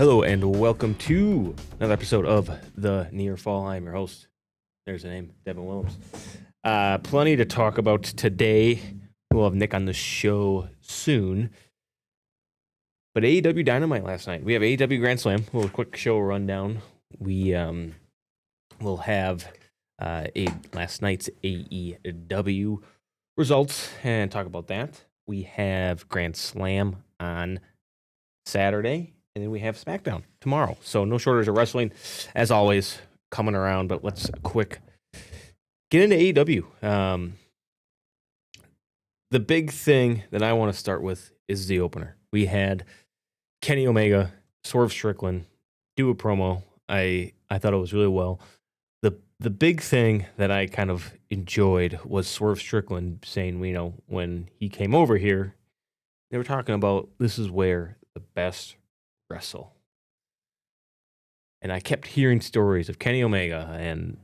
Hello and welcome to another episode of The Near Fall. I'm your host. There's the name, Devin Willems. Plenty to talk about today. We'll have Nick on the show soon. But AEW Dynamite last night. We have AEW Grand Slam. A little quick show rundown. We will have last night's AEW results and talk about that. We have Grand Slam on Saturday. And then we have SmackDown tomorrow. So no shortage of wrestling, as always, coming around. But let's quick get into AEW. The big thing that I want to start with is the opener. We had Kenny Omega, Swerve Strickland do a promo. I thought it was really well. The big thing that I kind of enjoyed was Swerve Strickland saying, when he came over here, they were talking about this is where the best wrestle. And I kept hearing stories of Kenny Omega and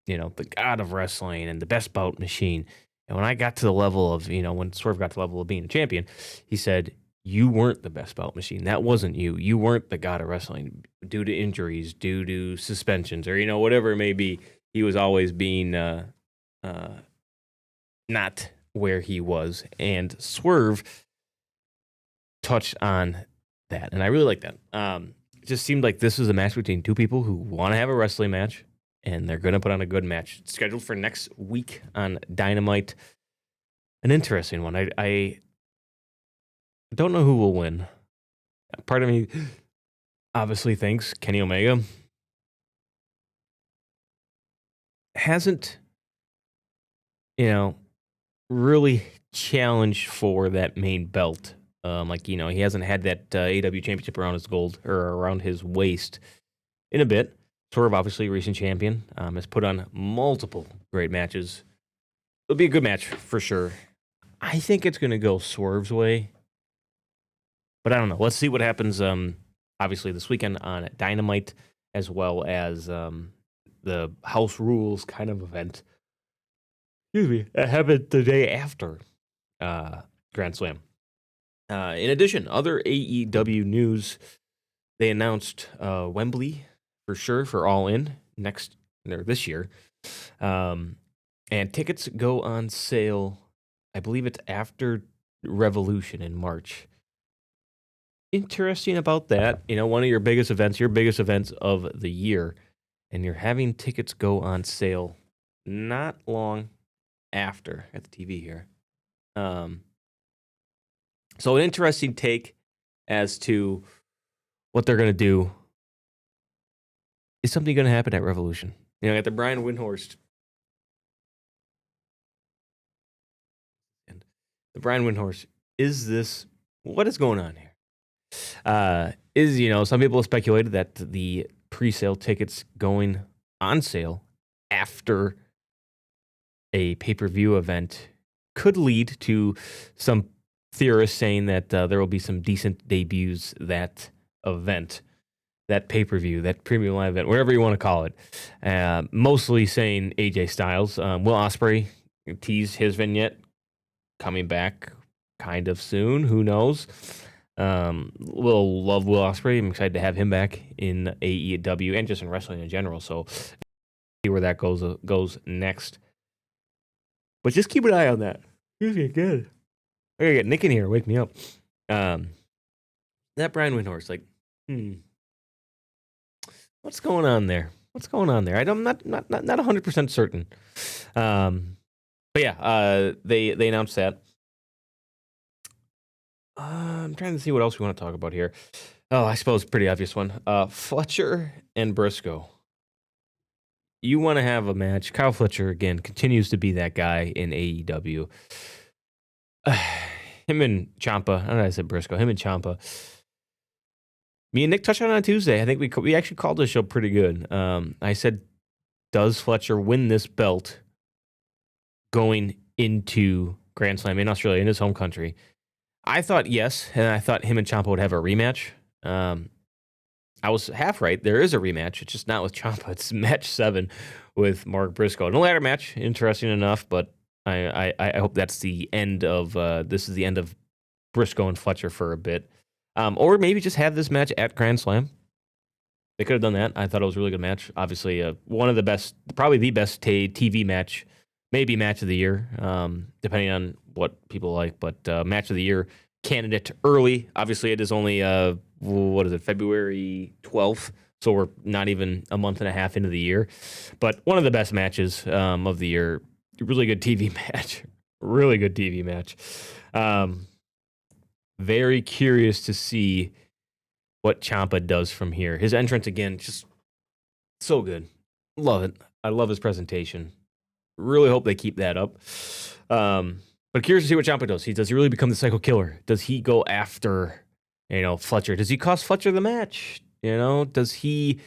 the god of wrestling and the best bout machine. And when I got to the level of, when Swerve got to the level of being a champion, he said, you weren't the best bout machine. That wasn't you. You weren't the god of wrestling due to injuries, due to suspensions, or, whatever it may be. He was always being not where he was. And Swerve touched on that, and I really like that. It just seemed like this was a match between two people who want to have a wrestling match, and they're going to put on a good match. It's scheduled for next week on Dynamite. An interesting one. I don't know who will win. Part of me obviously thinks Kenny Omega hasn't, really challenged for that main belt. He hasn't had that AEW championship around his around his waist in a bit. Swerve, obviously, recent champion, has put on multiple great matches. It'll be a good match for sure. I think it's going to go Swerve's way, but I don't know. Let's see what happens. Obviously, this weekend on Dynamite, as well as the House Rules kind of event. Excuse me. That happened the day after Grand Slam. In addition, other AEW news, they announced Wembley for sure for All In this year. And tickets go on sale, I believe it's after Revolution in March. Interesting about that, one of your biggest events of the year, and you're having tickets go on sale not long after at the TV here. So an interesting take as to what they're going to do. Is something going to happen at Revolution? At the Brian Windhorst. The Brian Windhorst, what is going on here? Some people have speculated that the pre-sale tickets going on sale after a pay-per-view event could lead to some theorists saying that there will be some decent debuts that event, that pay-per-view, that premium live event, whatever you want to call it. Mostly saying AJ Styles. Will Ospreay teased his vignette coming back kind of soon. Who knows? Will love Will Ospreay. I'm excited to have him back in AEW and just in wrestling in general. So see where that goes next. But just keep an eye on that. Excuse me, good. I gotta get Nick in here. Wake me up. That Brian Windhorst, what's going on there? I'm not 100% certain. But yeah, they announced that. I'm trying to see what else we want to talk about here. Oh, I suppose pretty obvious one. Fletcher and Briscoe. You want to have a match. Kyle Fletcher, again, continues to be that guy in AEW. Him and Ciampa. I don't know. I said Briscoe. Him and Ciampa. Me and Nick touched on Tuesday. I think we actually called this show pretty good. I said, does Fletcher win this belt going into Grand Slam in Australia, in his home country? I thought yes, and I thought him and Ciampa would have a rematch. I was half right. There is a rematch. It's just not with Ciampa. It's match 7 with Mark Briscoe. No ladder match, interesting enough, but I hope that's the end of this is the end of Briscoe and Fletcher for a bit. Or maybe just have this match at Grand Slam. They could have done that. I thought it was a really good match. Obviously, one of the best, probably the best TV match, maybe match of the year, depending on what people like. But match of the year candidate early. Obviously, it is only, February 12th. So we're not even a month and a half into the year. But one of the best matches of the year. Really good TV match. Really good TV match. Very curious to see what Ciampa does from here. His entrance, again, just so good. Love it. I love his presentation. Really hope they keep that up. But curious to see what Ciampa does. Does he really become the Psycho Killer? Does he go after, Fletcher? Does he cost Fletcher the match? Does he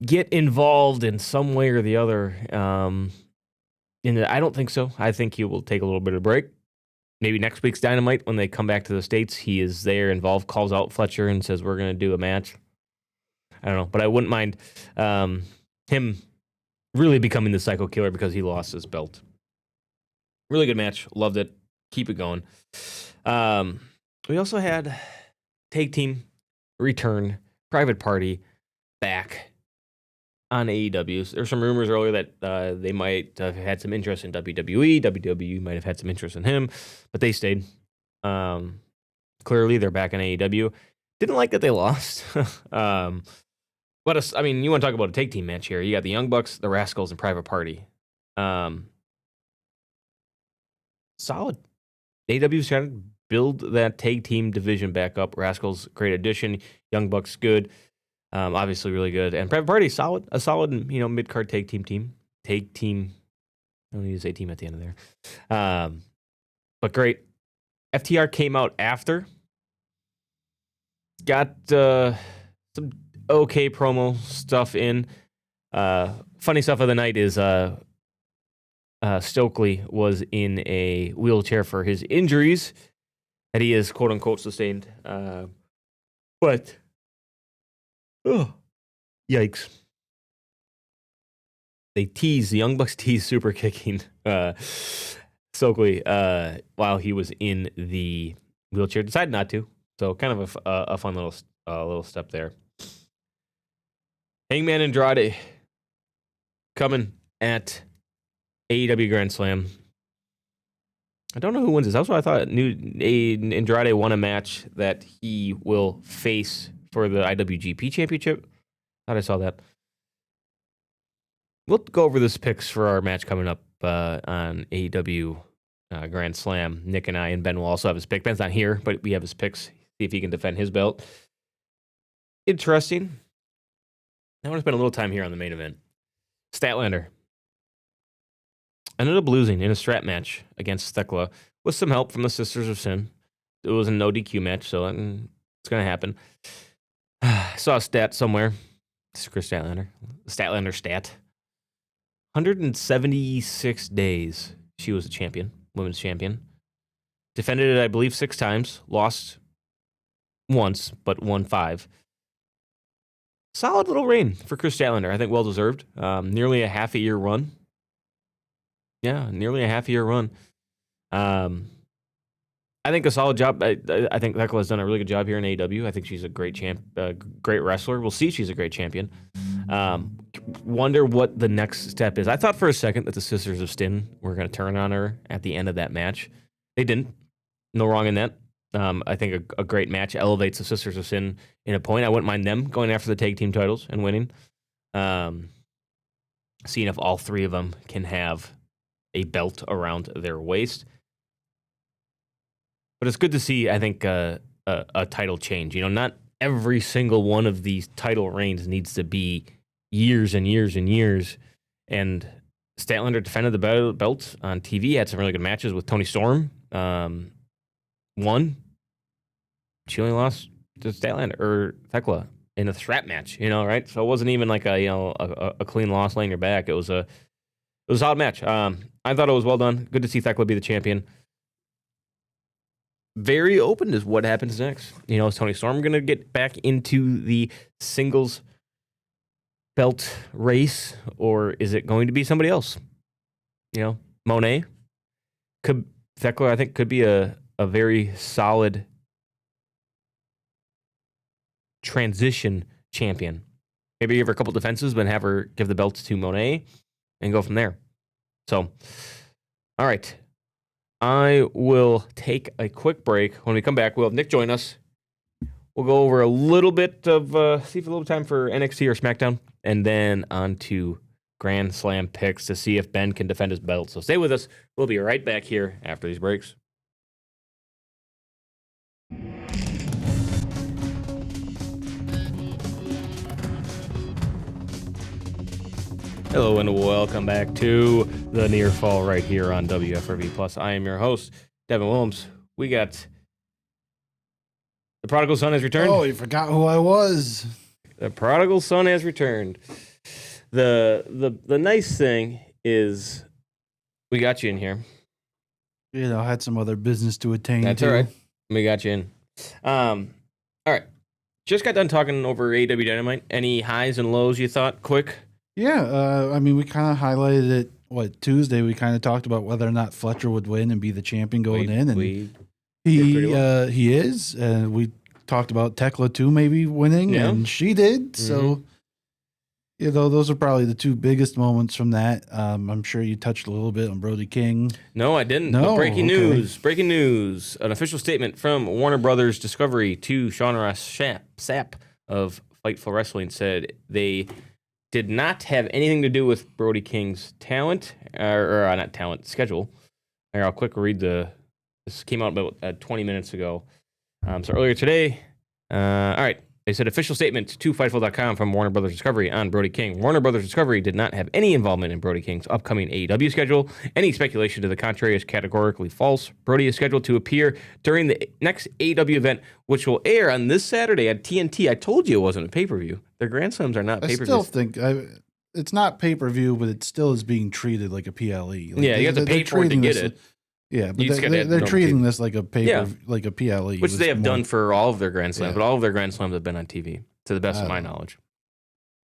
get involved in some way or the other? I don't think so. I think he will take a little bit of a break. Maybe next week's Dynamite, when they come back to the States, he is there involved, calls out Fletcher and says, we're going to do a match. I don't know, but I wouldn't mind him really becoming the Psycho Killer because he lost his belt. Really good match. Loved it. Keep it going. We also had Tag Team Return, Private Party back on AEW. There's some rumors earlier that they might have had some interest in WWE. WWE might have had some interest in him, but they stayed. Clearly, they're back on AEW. Didn't like that they lost. But you want to talk about a tag team match here. You got the Young Bucks, the Rascals, and Private Party. Solid. AEW's trying to build that tag team division back up. Rascals, great addition. Young Bucks, good. Obviously really good. And Private Party, solid. A solid, mid-card tag team. Tag team. I don't need to say team at the end of there. But great. FTR came out after. Got some okay promo stuff in. Funny stuff of the night is Stokely was in a wheelchair for his injuries that he is quote-unquote sustained. But yikes. The Young Bucks tease super kicking Stokely while he was in the wheelchair. Decided not to. So kind of a fun little step there. Hangman Andrade coming at AEW Grand Slam. I don't know who wins this. That's what I thought. Andrade won a match that he will face for the IWGP Championship. Thought I saw that. We'll go over this picks for our match coming up on AEW Grand Slam. Nick and I and Ben will also have his pick. Ben's not here, but we have his picks. See if he can defend his belt. Interesting. I want to spend a little time here on the main event. Statlander ended up losing in a strap match against Thekla with some help from the Sisters of Sin. It was a no DQ match, so it's going to happen. I saw a stat somewhere. This is Chris Statlander. Statlander stat. 176 days she was a champion, women's champion. Defended it, I believe, 6 times. Lost once, but won 5. Solid little reign for Chris Statlander. I think well-deserved. Nearly a half-a-year run. Yeah, nearly a half-a-year run. I think a solid job. I think Thekla has done a really good job here in AEW. I think she's a great great wrestler. We'll see she's a great champion. Wonder what the next step is. I thought for a second that the Sisters of Sin were going to turn on her at the end of that match. They didn't. No wrong in that. I think a great match elevates the Sisters of Sin in a point. I wouldn't mind them going after the tag team titles and winning. Seeing if all 3 of them can have a belt around their waist. But it's good to see, I think, a title change. Not every single one of these title reigns needs to be years and years and years. And Statlander defended the belt on TV, had some really good matches with Toni Storm. Won. She only lost to Statlander or Thekla in a strap match, right? So it wasn't even like a clean loss laying your back. It was a solid match. I thought it was well done. Good to see Thekla be the champion. Very open to what happens next. Is Toni Storm going to get back into the singles belt race, or is it going to be somebody else? Monet. Thekla, I think, could be a very solid transition champion. Maybe give her a couple defenses, but have her give the belt to Monet and go from there. So, all right. I will take a quick break. When we come back, we'll have Nick join us. We'll go over a little bit of, see if a little time for NXT or SmackDown, and then on to Grand Slam picks to see if Ben can defend his belt. So stay with us. We'll be right back here after these breaks. Hello and welcome back to the Near Fall right here on WFRV Plus. I am your host, Devin Williams. We got the prodigal son has returned. Oh, you forgot who I was. The prodigal son has returned. The nice thing is we got you in here. You know, I had some other business to attend That's to. all right. We got you in. All right. Just got done talking over AEW Dynamite. Any highs and lows you thought? Quick. Yeah, I mean, we kind of highlighted it, Tuesday, we kind of talked about whether or not Fletcher would win and be the champion going in, and he is, and we talked about Tekla too maybe winning, and she did, so, you know, those are probably the two biggest moments from that. I'm sure you touched a little bit on Brody King. No, I didn't. No, But breaking news, an official statement from Warner Brothers Discovery to Sean Ross Sapp of Fightful Wrestling said they did not have anything to do with Brody King's talent, or not talent, schedule. Here, I'll quick read this came out about 20 minutes ago. So earlier today, all right, they said official statement to Fightful.com from Warner Brothers Discovery on Brody King. Warner Brothers Discovery did not have any involvement in Brody King's upcoming AEW schedule. Any speculation to the contrary is categorically false. Brody is scheduled to appear during the next AEW event, which will air on this Saturday at TNT. I told you it wasn't a pay-per-view. Their Grand Slams are not pay-per-views. I still think it's not pay-per-view, but it still is being treated like a PLE. Like you have to pay for it to get it. Yeah, but they're treating this like a like a PLE, which they have done for all of their Grand Slams, but all of their Grand Slams have been on TV, to the best of my knowledge.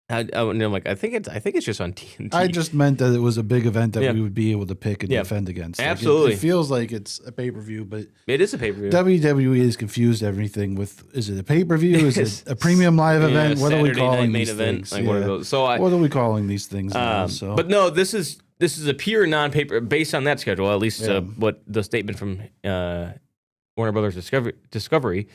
And I'm like, I think it's just on TNT. I just meant that it was a big event that we would be able to pick and defend against. Like Absolutely, it feels like it's a pay-per-view, but it is a pay-per-view. WWE has confused everything with: is it a pay-per-view? Is it a premium live event? What are we calling these things? Like, what are those? So what are we calling these things now? So. But no, this is a pure non-paper based on that schedule. At least what the statement from Warner Brothers Discovery.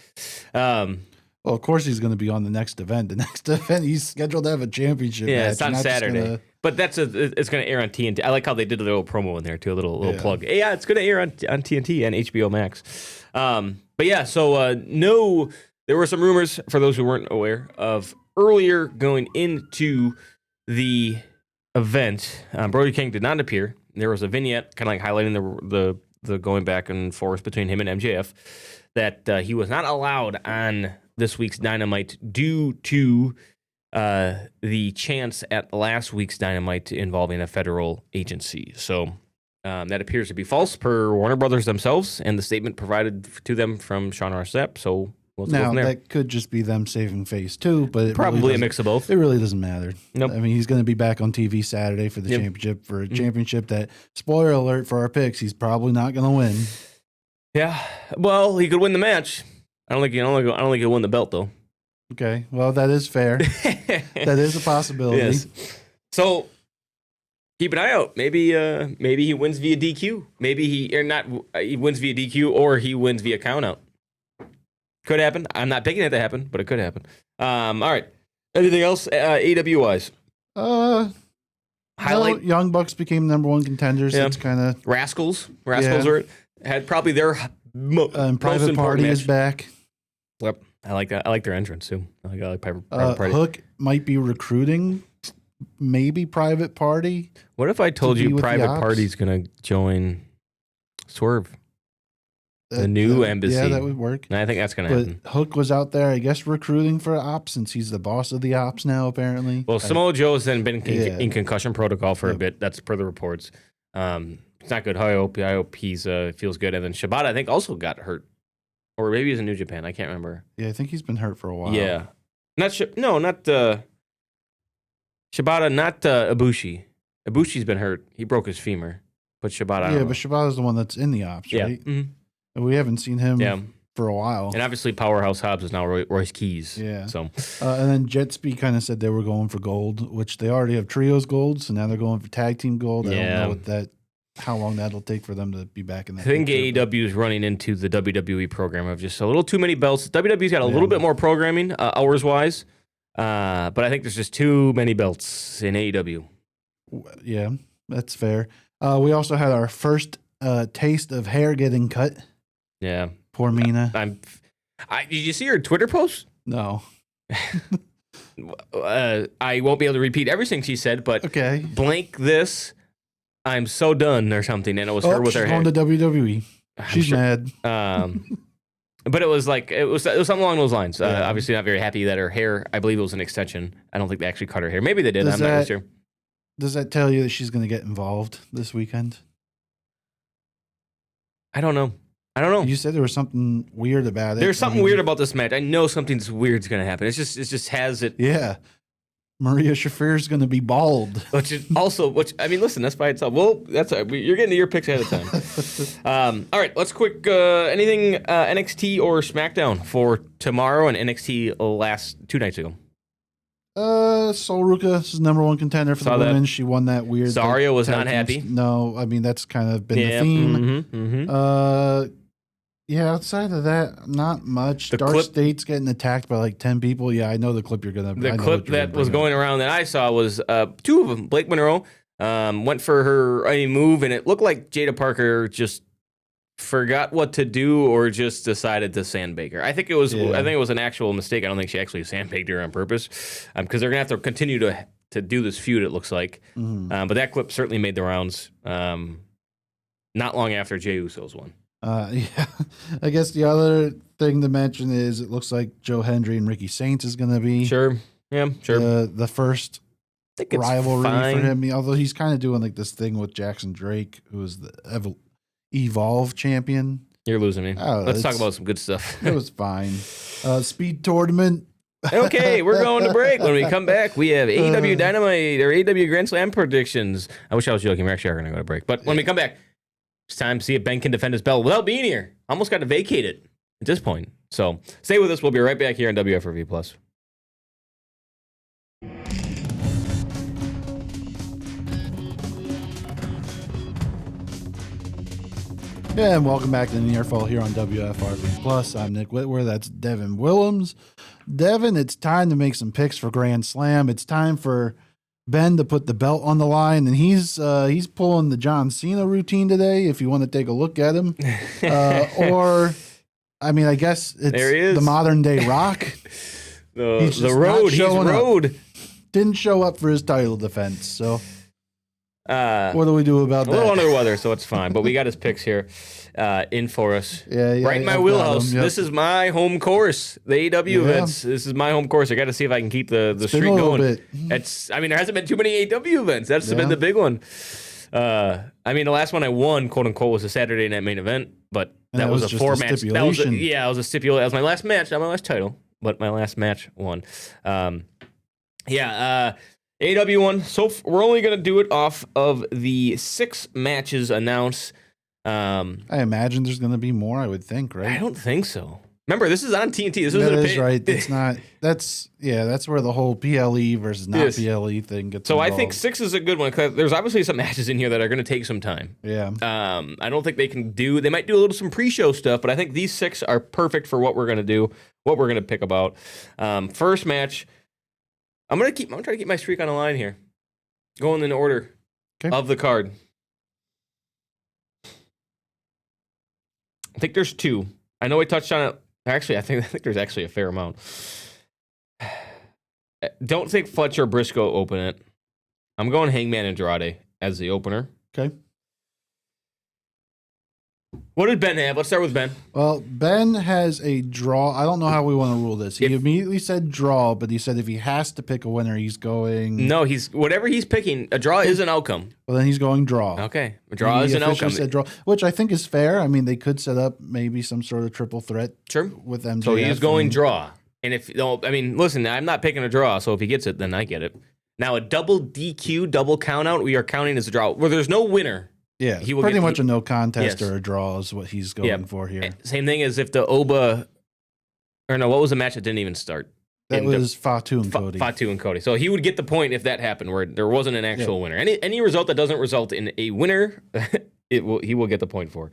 Well, of course he's going to be on the next event. The next event he's scheduled to have a championship match. Yeah, it's on Saturday. But it's going to air on TNT. I like how they did a little promo in there too, a little plug. Yeah, it's going to air on TNT and HBO Max. But yeah, so no, there were some rumors for those who weren't aware of earlier going into the event. Brody King did not appear. There was a vignette kind of like highlighting the going back and forth between him and MJF that he was not allowed on this week's Dynamite due to the chance at last week's Dynamite involving a federal agency. So that appears to be false per Warner Brothers themselves and the statement provided to them from Sean Ross Sapp. So we'll go from there. That could just be them saving face too, but it probably really a mix of both. It really doesn't matter. Nope. I mean, he's going to be back on TV Saturday for the championship, for a championship that, spoiler alert for our picks, he's probably not going to win. Yeah, well, he could win the match. I don't think he'll win the belt though. Okay, well that is fair. That is a possibility. Yes. So keep an eye out. Maybe he wins via DQ. Maybe he wins via DQ or he wins via countout. Could happen. I'm not picking it to happen, but it could happen. All right. Anything else AW wise? Highlight. No, Young Bucks became number one contenders. It's kind of Rascals had probably their Private Party is back. Yep, I like that. I like their entrance too. I like Private Party. Hook might be recruiting, maybe Private Party. What if I told you Private Party's gonna join Swerve, the new embassy? Yeah, that would work. And I think that's gonna happen. Hook was out there, I guess, recruiting for Ops since he's the boss of the Ops now, apparently. Well, Samoa Joe's then been in concussion protocol for a bit. That's per the reports. It's not good. I hope he's feels good. And then Shibata, I think, also got hurt. Or maybe he's in New Japan. I can't remember. Yeah, I think he's been hurt for a while. Yeah. Not Shibata, not Ibushi. Ibushi's been hurt. He broke his femur. But Shibata, but Shibata's the one that's in the Ops, right? Mm-hmm. We haven't seen him for a while. And obviously, Powerhouse Hobbs is now Royce Keys. Yeah. So, and then Jetsby kind of said they were going for gold, which they already have trios gold, so now they're going for tag team gold. I don't know how long that'll take for them to be back in that. I think AEW is running into the WWE program of just a little too many belts. WWE's got a little bit more programming hours wise, but I think there's just too many belts in AEW. Yeah, that's fair. We also had our first taste of hair getting cut. Yeah. Poor Mina. Did you see her Twitter post? No. I won't be able to repeat everything she said, but okay. Blank this, I'm so done or something, and it was her with her hair. She's going to WWE. She's mad. But it was something along those lines. Obviously not very happy that her hair, I believe it was an extension. I don't think they actually cut her hair. Maybe they did. I'm not really sure. Does that tell you that she's going to get involved this weekend? I don't know. You said there was something weird about it. There's something weird about this match. I know something weird's going to happen. It just has it. Yeah. Maria Shafir's going to be bald. Which I mean, listen, that's by itself. Well, you're getting to your picks ahead of time. All right, let's quick anything NXT or SmackDown for tomorrow and NXT last 2 nights ago. Sol Ruka is number 1 contender for the women. She won that weird. Zarya was not happy. No, I mean that's kind of been the theme. Yeah, outside of that, not much. Dark State's getting attacked by like 10 people. Yeah, I know the clip you're gonna. The clip that was going around that I saw was 2 of them. Blake Monroe went for her move, and it looked like Jada Parker just forgot what to do or just decided to sandbag her. I think it was an actual mistake. I don't think she actually sandbagged her on purpose, because they're gonna have to continue to do this feud. It looks like, but that clip certainly made the rounds. Not long after Jey Uso's won. Yeah, I guess the other thing to mention is it looks like Joe Hendry and Ricky Saints is going to be the first rivalry for him. Although he's kind of doing like this thing with Jackson Drake, who is the Evolve champion. You're losing me. Let's talk about some good stuff. It was fine. Speed tournament. Okay, we're going to break. When we come back, we have AEW Dynamite or AEW Grand Slam predictions. I wish I was joking. We're actually going to go to break, but when we come back, it's time to see if Ben can defend his belt without being here. Almost got to vacate it at this point. So stay with us. We'll be right back here on WFRV Plus. Yeah, and welcome back to the Near Fall here on WFRV Plus. I'm Nick Whitwer. That's Devin Willems. Devin, it's time to make some picks for Grand Slam. It's time for Ben to put the belt on the line, and he's pulling the John Cena routine today. If you want to take a look at him, or I mean, I guess it's the modern day Rock. He's Road. Didn't show up for his title defense. So, what do we do about that? A little under the weather, so it's fine. But we got his picks here in for us. Yeah, right in my wheelhouse. Yep. This is my home course. The AEW events. This is my home course. I got to see if I can keep the streak going. There hasn't been too many AEW events. That's been the big one. The last one I won, quote unquote, was a Saturday night main event, but that was a 4-match. That was a stipulation. That was my last match, not my last title, but my last match won. AEW won. So we're only going to do it off of the 6 matches announced. I imagine there's going to be more, I would think, right? I don't think so. Remember, this is on TNT. This is right. It's not. That's where the whole PLE versus not PLE thing gets involved. I think 6 is a good one, because there's obviously some matches in here that are going to take some time. Yeah. I don't think they might do some pre-show stuff, but I think these 6 are perfect for what we're going to do, what we're going to pick about. First match, I'm going to try to keep my streak on the line here. Going in order of the card. I think there's 2. I know we touched on it. Actually, I think there's actually a fair amount. Don't think Fletcher Briscoe open it. I'm going Hangman Andrade as the opener. Okay. What did Ben have? Let's start with Ben. Well, Ben has a draw. I don't know how we want to rule this. He immediately said draw, but he said if he has to pick a winner, he's going... No, whatever he's picking, a draw is an outcome. Well, then he's going draw. Okay. A draw is an outcome. Said draw, which I think is fair. I mean, they could set up maybe some sort of triple threat with MJF. So he's going draw. And listen, I'm not picking a draw, so if he gets it, then I get it. Now, a double DQ, double count out, we are counting as a draw. Where there's no winner. Yeah, he will pretty much a no contest yes. or a draw is what he's going for here. Same thing as if the Oba, or no, what was the match that didn't even start? That was Fatu and Cody. Fatu and Cody. So he would get the point if that happened, where there wasn't an actual winner. Any result that doesn't result in a winner, he will get the point for.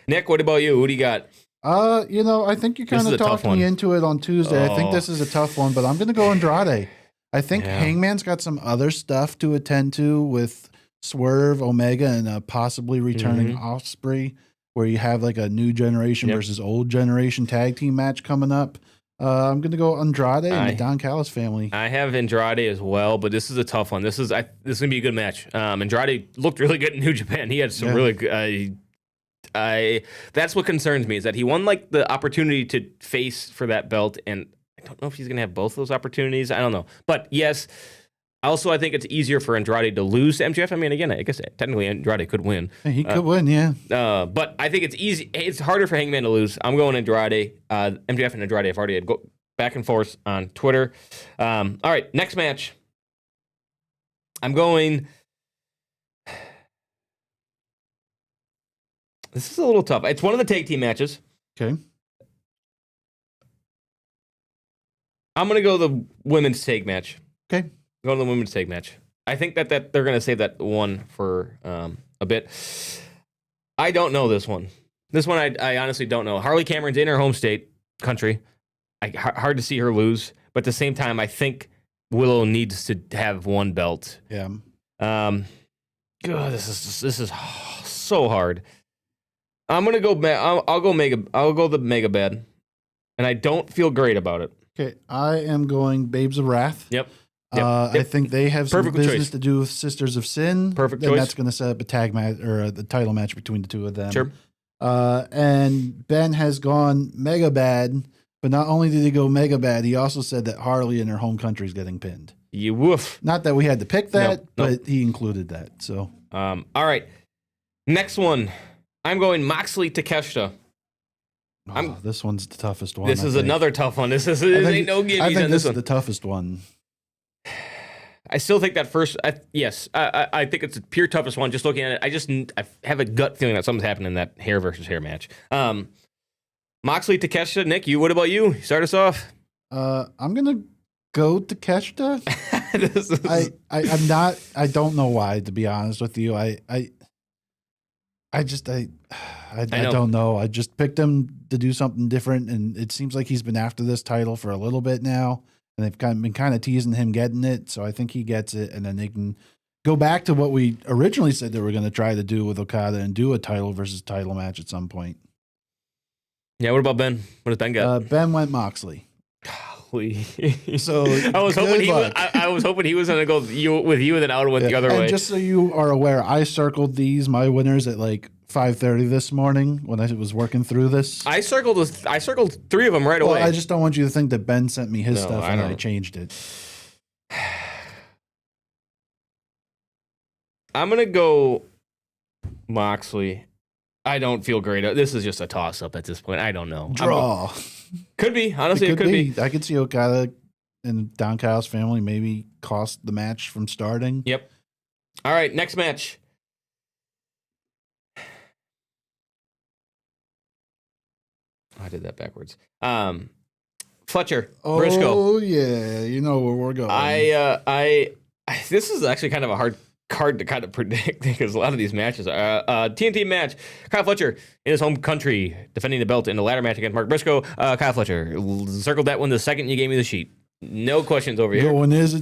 Nick, what about you? Who do you got? I think you kind of talked me into it on Tuesday. I think this is a tough one, but I'm going to go Andrade. I think Hangman's got some other stuff to attend to with Swerve, Omega, and possibly returning Ospreay, where you have like a new generation versus old generation tag team match coming up. I'm going to go Andrade and the Don Callis family. I have Andrade as well, but this is a tough one. This is going to be a good match. Andrade looked really good in New Japan. He had some really good... that's what concerns me, is that he won like the opportunity to face for that belt, and I don't know if he's going to have both those opportunities. I don't know. But yes, also I think it's easier for Andrade to lose to MJF. I mean, again, I guess technically Andrade could win. He could win, yeah. But I think it's easy. It's harder for Hangman to lose. I'm going Andrade. MJF and Andrade have already had go back and forth on Twitter. All right, next match. I'm going... This is a little tough. It's one of the tag team matches. Okay. I'm going to go the women's tag match. Okay. Go to the women's tag match. I think that they're going to save that one for a bit. I don't know this one. This one I honestly don't know. Harley Cameron's in her home state, country. Hard to see her lose. But at the same time, I think Willow needs to have one belt. Yeah. God, this is so hard. I'm gonna go. I'll go Mega. I'll go the Mega Bad, and I don't feel great about it. Okay, I am going Babes of Wrath. Yep. I think they have some business to do with Sisters of Sin. Perfect choice. And that's going to set up a tag match or the title match between the two of them. Sure. And Ben has gone Mega Bad, but not only did he go Mega Bad, he also said that Harley in her home country is getting pinned. You woof. Not that we had to pick that, but he included that. So. All right. Next one. I'm going Moxley Takeshita. This one's the toughest one. This is another tough one. This ain't no gimmies. I think this is the toughest one. I still think that first. Yes, I think it's the pure toughest one. Just looking at it, I have a gut feeling that something's happening in that hair versus hair match. Moxley Takeshita. Nick, what about you? Start us off. I'm gonna go Takeshita. I'm not. I don't know why, to be honest with you. I don't know. I just picked him to do something different, and it seems like he's been after this title for a little bit now, and they've been kind of teasing him getting it. So I think he gets it, and then they can go back to what we originally said they were going to try to do with Okada and do a title versus title match at some point. Yeah. What about Ben? What does Ben got? Ben went Moxley. So I was hoping he was going to go with you, and then I would have went the other way. Just so you are aware, I circled my winners at like 5:30 this morning when I was working through this. I circled 3 of them right away. I just don't want you to think that Ben sent me his stuff and I changed it. I'm gonna go Moxley. I don't feel great. This is just a toss-up at this point. I don't know. Draw. Could be. Honestly, it could be. I could see Okada and Don Callis family maybe cost the match from starting. Yep. All right, next match. I did that backwards. Fletcher, Briscoe. Oh yeah, you know where we're going. This is actually kind of a hard card to kind of predict because a lot of these matches are TNT match. Kyle Fletcher in his home country defending the belt in the ladder match against Mark Briscoe. Kyle Fletcher circled that one the second you gave me the sheet. No questions over here. Going as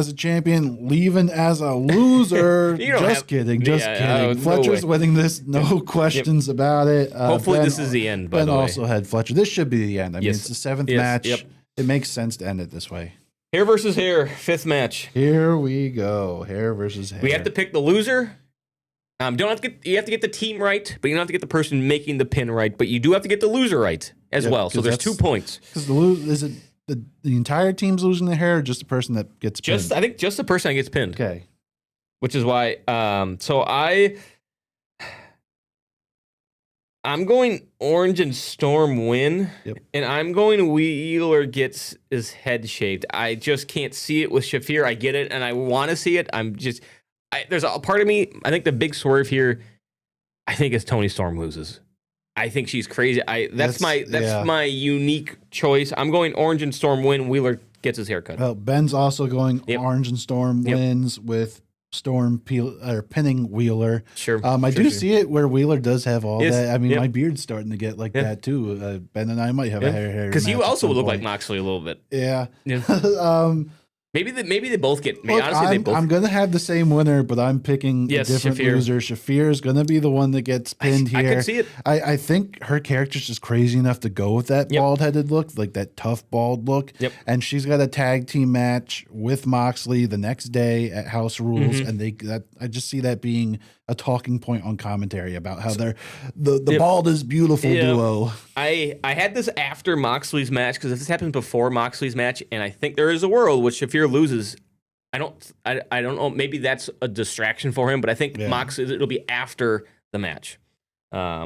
a champion, leaving as a loser. Just kidding. Fletcher's winning this. No questions about it. Hopefully this is the end, by the way. Ben also had Fletcher. This should be the end. I mean, it's the 7th match. Yep. It makes sense to end it this way. Hair versus hair, 5th match. Here we go. Hair versus hair. We have to pick the loser. You have to get the team right, but you don't have to get the person making the pin right. But you do have to get the loser right as well. So there's 2 points. Because is it the entire team's losing the hair, or just the person that gets pinned? I think just the person that gets pinned. Okay. Which is why. I'm going Orange and Storm win, and I'm going Wheeler gets his head shaved. I just can't see it with Shafir. I get it, and I want to see it. There's a part of me, I think the big swerve here I think it's Toni Storm loses. I think she's crazy. That's my unique choice. I'm going Orange and Storm win. Wheeler gets his haircut. Well, Ben's also going Orange and Storm wins with Storm pinning Wheeler. Sure. I do see it where Wheeler does have all that. I mean, my beard's starting to get like that too. Ben and I might have a hair because you also look like Moxley a little bit. Yeah. Maybe they both get. Look, honestly, I'm gonna have the same winner, but I'm picking a different loser. Shafir is gonna be the one that gets pinned here. I can see it. I think her character's just crazy enough to go with that bald-headed look, like that tough bald look. Yep. And she's got a tag team match with Moxley the next day at House Rules, and I just see that being a talking point on commentary about how they're the bald is beautiful duo. I had this after Moxley's match because if this happens before Moxley's match, and I think there is a world which Shafir loses, I don't know. Maybe that's a distraction for him, but I think Moxley it'll be after the match,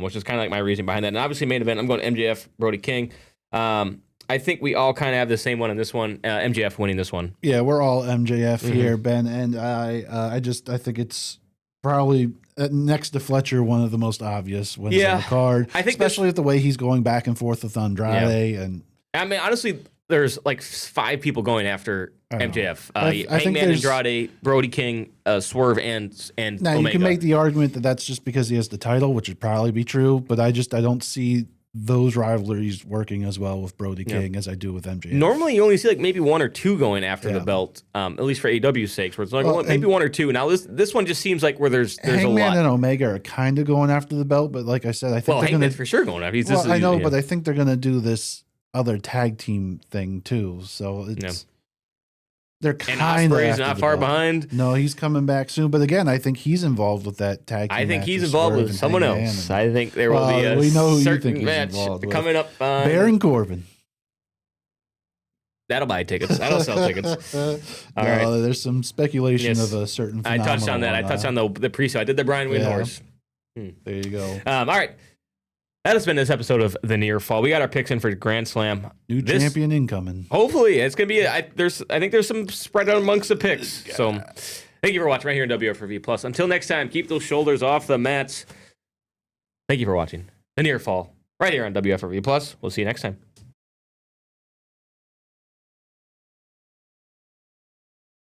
which is kind of like my reason behind that. And obviously, main event, I'm going MJF, Brody King. I think we all kind of have the same one in this one. MJF winning this one. Yeah, we're all MJF here, Ben, and I think it's probably next to Fletcher, one of the most obvious wins on the card. I think especially with the way he's going back and forth with Andrade. And I mean, honestly, there's like 5 people going after MJF. Hangman, Andrade, Brody King, Swerve, and now Omega. You can make the argument that that's just because he has the title, which would probably be true. But I don't see those rivalries working as well with Brody King as I do with MJF. Normally, you only see like maybe 1 or 2 going after the belt, at least for AEW's sakes, where it's like maybe 1 or 2. Now this one just seems like where there's Hangman a lot. and Omega are kind of going after the belt, but like I said, I think Hangman's for sure going after. I know, but I think they're going to do this other tag team thing too. So it's they're kind of Ospreay's not far behind. No, he's coming back soon. But again, I think he's involved with that tag team. I think he's involved with someone else. I think there will be a we know who you think certain match involved coming up. Baron Corbin. That'll buy tickets. That'll sell tickets. All right. There's some speculation of a certain phenomenon. I touched on that. I touched on the pre-show. I did the Brian Windhorse. There you go. All right. That has been this episode of The Near Fall. We got our picks in for Grand Slam. New champion incoming. Hopefully. It's going to be, I think there's some spread out amongst the picks. So thank you for watching right here in WFRV Plus. Until next time, keep those shoulders off the mats. Thank you for watching The Near Fall right here on WFRV Plus. We'll see you next time.